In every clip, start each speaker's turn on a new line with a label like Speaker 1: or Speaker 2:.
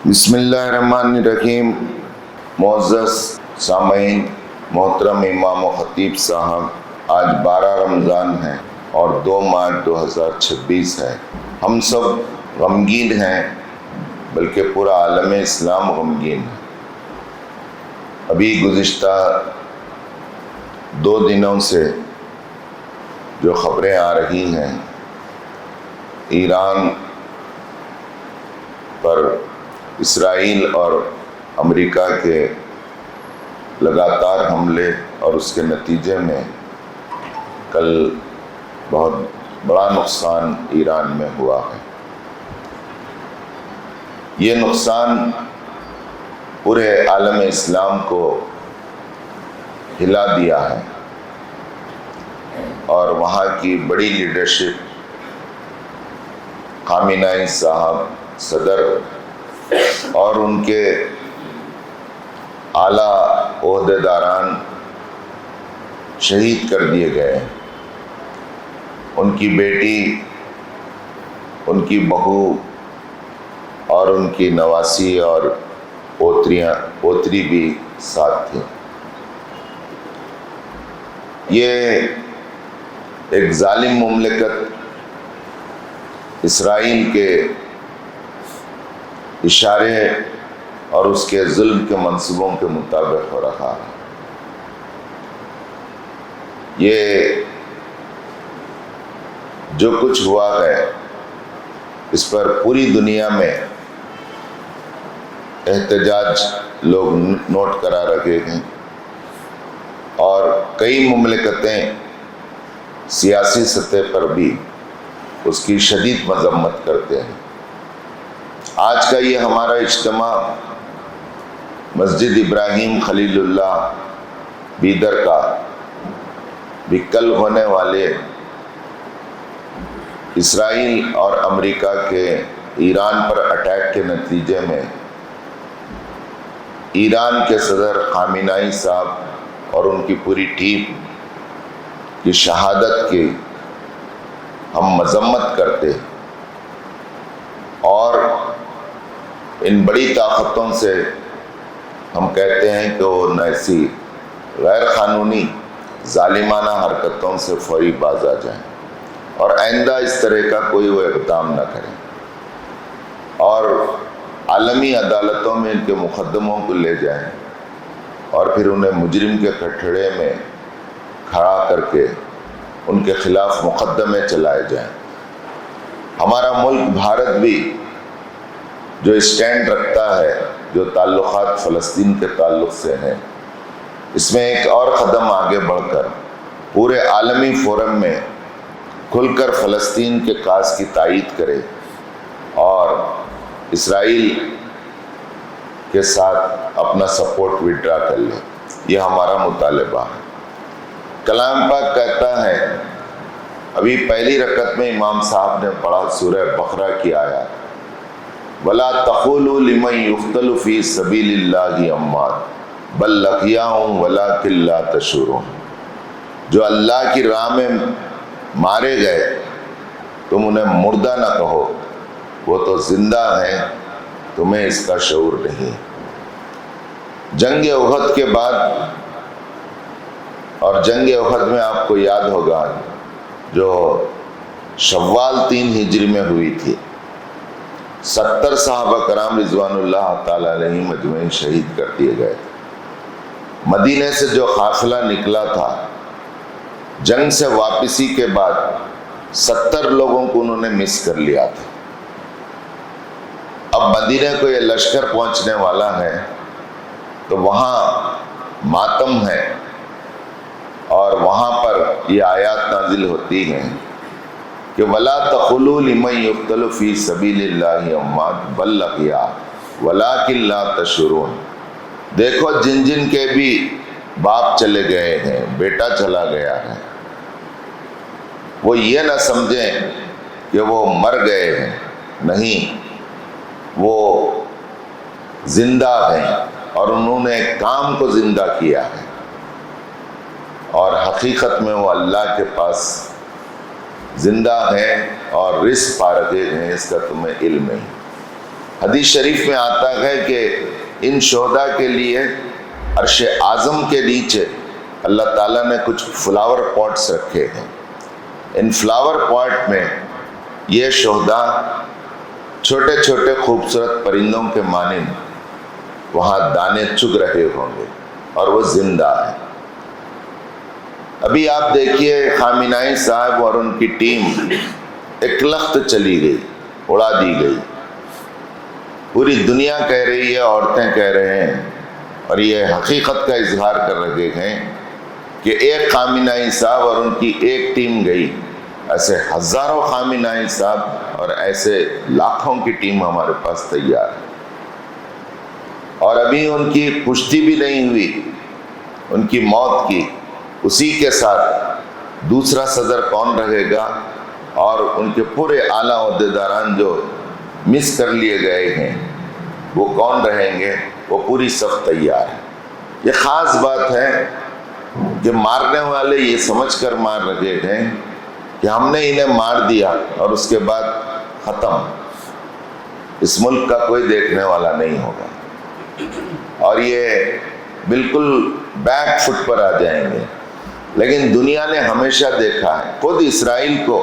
Speaker 1: بسم اللہ الرحمن الرحیم۔ معزز سامعین، محترم امام و خطیب صاحب، آج 12 رمضان ہے اور 2 مارچ 2026 ہے۔ ہم سب غمگین ہیں، بلکہ پورا عالم اسلام غمگین ہے۔ ابھی گزشتہ 2 دنوں سے جو خبریں آ رہی ہیں، ایران پر اسرائیل اور امریکہ کے لگاتار حملے اور اس کے نتیجے میں کل بہت بڑا نقصان ایران میں ہوا ہے۔ یہ نقصان پورے عالم اسلام کو ہلا دیا ہے، اور وہاں کی بڑی لیڈرشپ، خامنہئی صاحب صدر اور ان کے اعلیٰ عہدیداران شہید کر دیے گئے۔ ان کی بیٹی، ان کی بہو اور ان کی نواسی اور پوتری بھی ساتھ تھی۔ یہ ایک ظالم مملکت اسرائیل کے اشارے اور اس کے ظلم کے منصوبوں کے مطابق ہو رہا ہے۔ یہ جو کچھ ہوا ہے، اس پر پوری دنیا میں احتجاج لوگ نوٹ کرا رکھے ہیں، اور کئی مملکتیں سیاسی سطح پر بھی اس کی شدید مذمت کرتے ہیں۔ آج کا یہ ہمارا اجتماع مسجد ابراہیم خلیل اللہ بیدر کا بھی کل ہونے والے اسرائیل اور امریکہ کے ایران پر اٹیک کے نتیجے میں ایران کے صدر خامنہئی صاحب اور ان کی پوری ٹیم کی شہادت کی ہم مذمت کرتے ہیں، اور ان بڑی طاقتوں سے ہم کہتے ہیں کہ وہ ایسی غیر قانونی ظالمانہ حرکتوں سے فوری باز آ جائیں، اور آئندہ اس طرح کا کوئی وہ اقدام نہ کریں، اور عالمی عدالتوں میں ان کے مقدموں کو لے جائیں، اور پھر انہیں مجرم کے کٹڑے میں کھڑا کر کے ان کے خلاف مقدمے چلائے جائیں۔ ہمارا ملک بھارت بھی جو اسٹینڈ رکھتا ہے، جو تعلقات فلسطین کے تعلق سے ہیں، اس میں ایک اور قدم آگے بڑھ کر پورے عالمی فورم میں کھل کر فلسطین کے کاز کی تائید کرے، اور اسرائیل کے ساتھ اپنا سپورٹ وڈرا کر لے۔ یہ ہمارا مطالبہ ہے۔ کلام پاک کہتا ہے، ابھی پہلی رکعت میں امام صاحب نے پڑھا سورہ بقرہ کی آیات، وَلَا تَقُولُوا لِمَنْ يُقْتَلُ فِي سَبِيلِ اللَّهِ أَمْوَاتٌ بَلْ أَحْيَاءٌ وَلَٰكِن لَّا تَشْعُرُونَ۔ جو اللہ کی راہ میں مارے گئے، تم انہیں مردہ نہ کہو، وہ تو زندہ ہیں، تمہیں اس کا شعور نہیں۔ جنگ احد کے بعد، اور جنگ احد میں آپ کو یاد ہوگا جو شوال 3 ہجری میں ہوئی تھی، 70 صحابہ کرام رضوان اللہ تعالی علیہم اجمعین شہید کر دیے گئے۔ مدینے سے جو قافلہ نکلا تھا، جنگ سے واپسی کے بعد 70 لوگوں کو انہوں نے مس کر لیا تھا۔ اب مدینے کو یہ لشکر پہنچنے والا ہے، تو وہاں ماتم ہے، اور وہاں پر یہ آیات نازل ہوتی ہیں کہ وَلَا تَقُولُوا لِمَنْ يُقْتَلُ فِي سَبِيلِ اللَّهِ أَمْوَاتٌ بَلْ أَحْيَاءٌ وَلَٰكِن لَّا تَشْعُرُونَ۔ دیکھو جن کے بھی باپ چلے گئے ہیں، بیٹا چلا گیا ہے، وہ یہ نہ سمجھیں کہ وہ مر گئے ہیں، نہیں، وہ زندہ ہیں، اور انہوں نے کام کو زندہ کیا ہے، اور حقیقت میں وہ اللہ کے پاس زندہ ہیں اور رزق پا رہے ہیں، اس کا تمہیں علم نہیں۔ حدیث شریف میں آتا ہے کہ ان شہداء کے لیے عرش اعظم کے نیچے اللہ تعالیٰ نے کچھ فلاور پاٹس رکھے ہیں. ان فلاور پاٹ میں یہ شہداء چھوٹے چھوٹے خوبصورت پرندوں کے مانند وہاں دانے چگ رہے ہوں گے اور وہ زندہ ہیں. ابھی آپ دیکھیے خامنہئی صاحب اور ان کی ٹیم ایک لخت چلی گئی، اڑا دی گئی. پوری دنیا کہہ رہی ہے، عورتیں کہہ رہے ہیں، اور یہ حقیقت کا اظہار کر رہے ہیں کہ ایک خامنہئی صاحب اور ان کی ایک ٹیم گئی. ایسے ہزاروں خامنہئی صاحب اور ایسے لاکھوں کی ٹیم ہمارے پاس تیار ہے. اور ابھی ان کی پشتی بھی نہیں ہوئی ان کی موت کی. اسی کے ساتھ دوسرا صدر کون رہے گا اور ان کے پورے اعلیٰ عہدیداران جو مس کر لیے گئے ہیں وہ کون رہیں گے، وہ پوری صف تیار ہے. یہ خاص بات ہے کہ مارنے والے یہ سمجھ کر مار رہے ہیں کہ ہم نے انہیں مار دیا اور اس کے بعد ختم، اس ملک کا کوئی دیکھنے والا نہیں ہوگا، اور یہ بالکل بیک فٹ پر آ جائیں گے. لیکن دنیا نے ہمیشہ دیکھا ہے، خود اسرائیل کو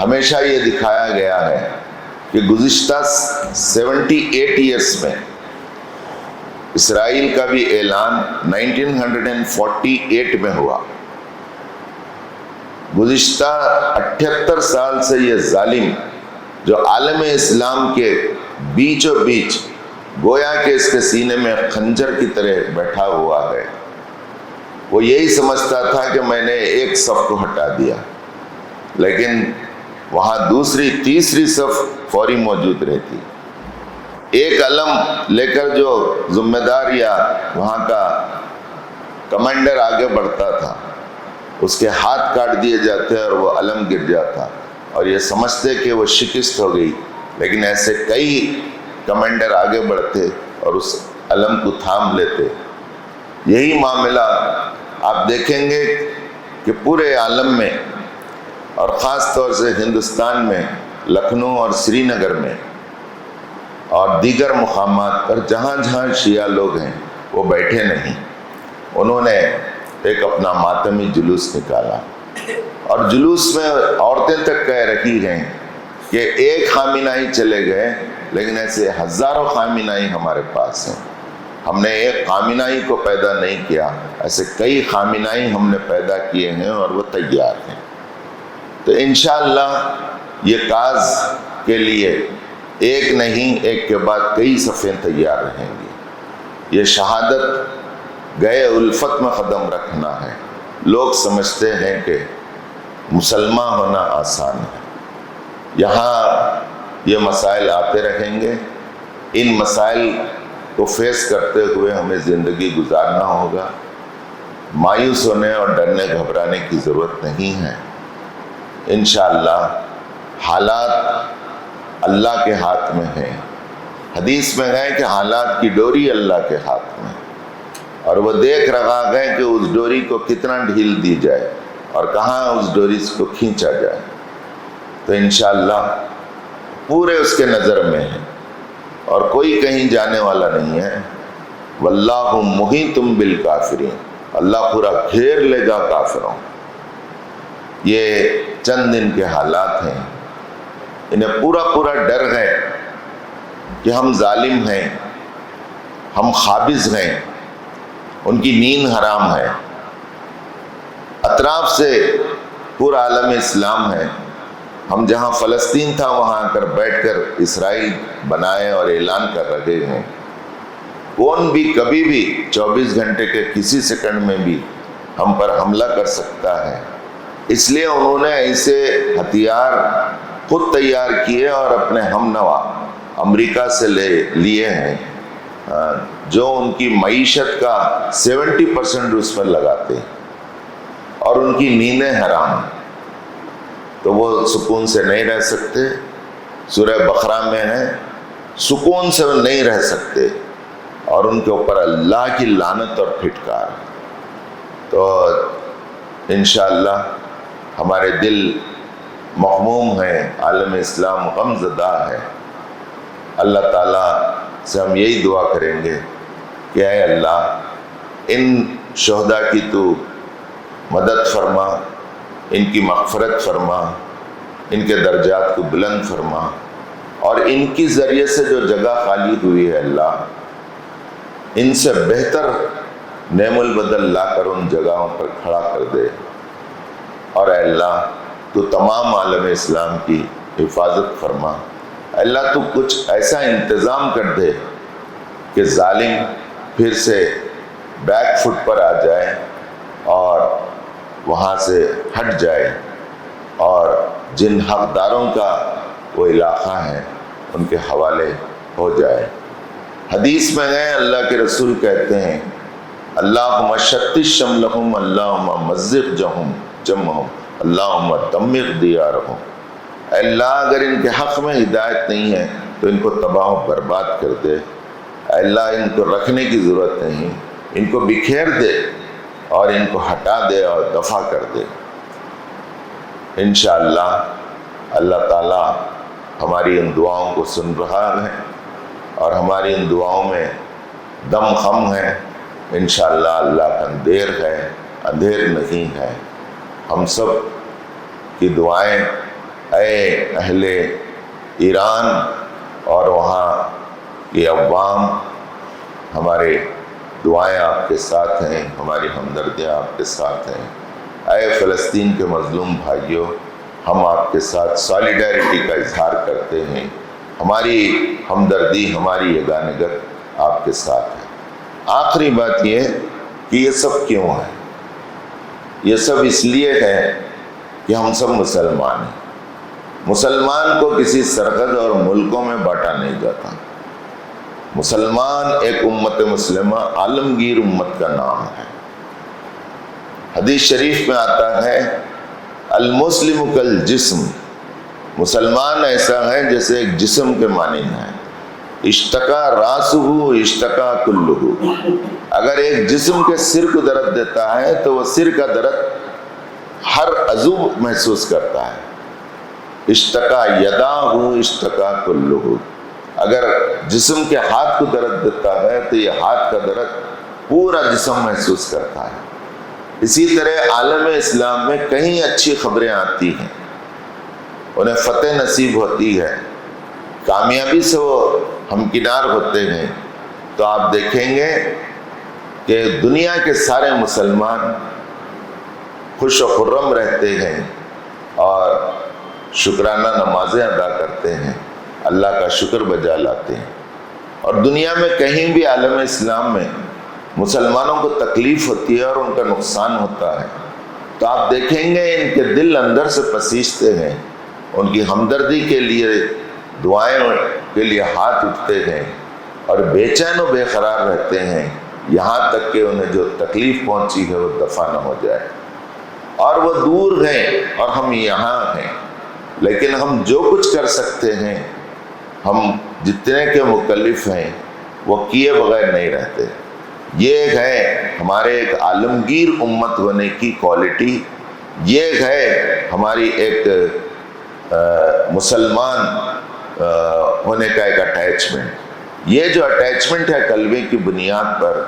Speaker 1: ہمیشہ یہ دکھایا گیا ہے کہ گزشتہ 78 ایئرس میں اسرائیل کا بھی اعلان 1948 میں ہوا. گزشتہ 78 سال سے یہ ظالم جو عالم اسلام کے بیچ و بیچ گویا کہ اس کے سینے میں خنجر کی طرح بیٹھا ہوا ہے، وہ یہی سمجھتا تھا کہ میں نے ایک صف کو ہٹا دیا، لیکن وہاں دوسری تیسری صف فوری موجود رہتی. ایک علم لے کر جو ذمہ دار یا وہاں کا کمانڈر آگے بڑھتا تھا اس کے ہاتھ کاٹ دیے جاتے اور وہ علم گر جاتا اور یہ سمجھتے کہ وہ شکست ہو گئی. لیکن ایسے کئی کمانڈر آگے بڑھتے اور اس علم کو تھام لیتے. یہی معاملہ آپ دیکھیں گے کہ پورے عالم میں اور خاص طور سے ہندوستان میں لکھنؤ اور سری نگر میں اور دیگر مقامات پر جہاں جہاں شیعہ لوگ ہیں وہ بیٹھے نہیں. انہوں نے ایک اپنا ماتمی جلوس نکالا اور جلوس میں عورتیں تک کہہ رہی ہیں کہ ایک خامنہئی چلے گئے لیکن ایسے ہزاروں خامنہئی ہمارے پاس ہیں. ہم نے ایک خامنہئی کو پیدا نہیں کیا، ایسے کئی خامنہئی ہم نے پیدا کیے ہیں اور وہ تیار ہیں. تو انشاءاللہ یہ کاز کے لیے ایک نہیں، ایک کے بعد کئی صفیں تیار رہیں گی. یہ شہادت گئے الفت میں قدم رکھنا ہے. لوگ سمجھتے ہیں کہ مسلمان ہونا آسان ہے. یہاں یہ مسائل آتے رہیں گے. ان مسائل کو فیس کرتے ہوئے ہمیں زندگی گزارنا ہوگا. مایوس ہونے اور ڈرنے گھبرانے کی ضرورت نہیں ہے. انشاءاللہ حالات اللہ کے ہاتھ میں ہیں. حدیث میں ہے کہ حالات کی ڈوری اللہ کے ہاتھ میں، اور وہ دیکھ رہا ہے کہ اس ڈوری کو کتنا ڈھیل دی جائے اور کہاں اس ڈوری کو کھینچا جائے. تو انشاءاللہ پورے اس کے نظر میں ہے اور کوئی کہیں جانے والا نہیں ہے. واللہ محیط بالکافرین، اللہ پورا گھیر لے گا کافروں. یہ چند دن کے حالات ہیں. انہیں پورا ڈر ہے کہ ہم ظالم ہیں، ہم قابض ہیں، ان کی نیند حرام ہے. اطراف سے پورا عالم اسلام ہے. ہم جہاں فلسطین تھا وہاں آ کر بیٹھ کر اسرائیل بنائے اور اعلان کر رہے ہیں. کون بھی کبھی بھی 24 گھنٹے کے کسی سیکنڈ میں بھی ہم پر حملہ کر سکتا ہے. اس لیے انہوں نے ایسے ہتھیار خود تیار کیے اور اپنے ہم نوا امریکہ سے لیے ہیں جو ان کی معیشت کا 70% اس میں لگاتے ہیں اور ان کی نیندیں حرام ہیں. تو وہ سکون سے نہیں رہ سکتے. سورہ بقرہ میں ہے سکون سے وہ نہیں رہ سکتے اور ان کے اوپر اللہ کی لعنت اور پھٹکار. تو انشاءاللہ ہمارے دل مغموم ہیں، عالم اسلام غم زدہ ہے. اللہ تعالیٰ سے ہم یہی دعا کریں گے کہ اے اللہ ان شہداء کی تو مدد فرما، ان کی مغفرت فرما، ان کے درجات کو بلند فرما، اور ان کی ذریعے سے جو جگہ خالی ہوئی ہے اللہ، ان سے بہتر نعم البدل لا کر ان جگہوں پر کھڑا کر دے۔ اور اے اللہ تو تمام عالم اسلام کی حفاظت فرما۔ اے اللہ تو کچھ ایسا انتظام کر دے کہ ظالم پھر سے بیک فٹ پر آ جائے اور وہاں سے ہٹ جائے، اور جن حقداروں کا وہ علاقہ ہے ان کے حوالے ہو جائے۔ حدیث میں ہے اللہ کے رسول کہتے ہیں اللہم شتت شملہم اللہم مزق جمعہم اللہم دمر دیارہم۔ اے اللہ اگر ان کے حق میں ہدایت نہیں ہے تو ان کو تباہ و برباد کر دے۔ اے اللہ ان کو رکھنے کی ضرورت نہیں، ان کو بکھیر دے اور ان کو ہٹا دے اور دفع کر دے۔ انشاءاللہ اللہ تعالیٰ ہماری ان دعاؤں کو سن رہا ہے اور ہماری ان دعاؤں میں دم خم ہے۔ انشاءاللہ اللہ کا اندھیر ہے، اندھیر نہیں ہے۔ ہم سب کی دعائیں اے اہل ایران اور وہاں کے عوام، ہمارے دعائیں آپ کے ساتھ ہیں، ہماری ہمدردیاں آپ کے ساتھ ہیں۔ اے فلسطین کے مظلوم بھائیوں، ہم آپ کے ساتھ سالیڈیرٹی کا اظہار کرتے ہیں، ہماری ہمدردی، ہماری یگانگت آپ کے ساتھ ہے۔ آخری بات یہ کہ یہ سب کیوں ہے؟ یہ سب اس لیے ہے کہ ہم سب مسلمان ہیں۔ مسلمان کو کسی سرحد اور ملکوں میں بانٹا نہیں جاتا۔ مسلمان ایک امت مسلمہ عالمگیر امت کا نام ہے۔ حدیث شریف میں آتا ہے المسلم کالجسم، مسلمان ایسا ہے جیسے ایک جسم کے مانند ہے۔ اشتکا راسہ اشتکا کلہ، اگر ایک جسم کے سر کو درد دیتا ہے تو وہ سر کا درد ہر عضو محسوس کرتا ہے۔ اشتکا یداہ اشتکا کلہ، اگر جسم کے ہاتھ کو درد دیتا ہے تو یہ ہاتھ کا درد پورا جسم محسوس کرتا ہے۔ اسی طرح عالم اسلام میں کہیں اچھی خبریں آتی ہیں، انہیں فتح نصیب ہوتی ہے، کامیابی سے وہ ہمکنار ہوتے ہیں، تو آپ دیکھیں گے کہ دنیا کے سارے مسلمان خوش و خرم رہتے ہیں اور شکرانہ نمازیں ادا کرتے ہیں، اللہ کا شکر بجا لاتے ہیں۔ اور دنیا میں کہیں بھی عالم اسلام میں مسلمانوں کو تکلیف ہوتی ہے اور ان کا نقصان ہوتا ہے تو آپ دیکھیں گے ان کے دل اندر سے پسیجتے ہیں، ان کی ہمدردی کے لیے دعائیں کے لیے ہاتھ اٹھتے ہیں اور بے چین و بے قرار رہتے ہیں، یہاں تک کہ انہیں جو تکلیف پہنچی ہے وہ دفع نہ ہو جائے۔ اور وہ دور ہیں اور ہم یہاں ہیں، لیکن ہم جو کچھ کر سکتے ہیں، ہم جتنے کے مکلف ہیں وہ کیے بغیر نہیں رہتے۔ یہ ہے ہمارے ایک عالمگیر امت ہونے کی کوالٹی، یہ ہے ہماری ایک مسلمان ہونے کا ایک اٹیچمنٹ۔ یہ جو اٹیچمنٹ ہے کلمے کی بنیاد پر،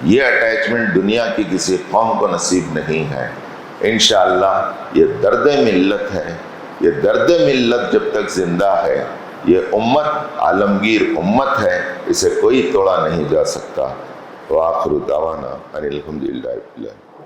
Speaker 1: یہ اٹیچمنٹ دنیا کی کسی قوم کو نصیب نہیں ہے۔ انشاءاللہ یہ درد ملت ہے، یہ درد ملت جب تک زندہ ہے، یہ امت عالمگیر امت ہے، اسے کوئی توڑا نہیں جا سکتا۔ وآخر دعوانا ان الحمدللہ رب العالمین۔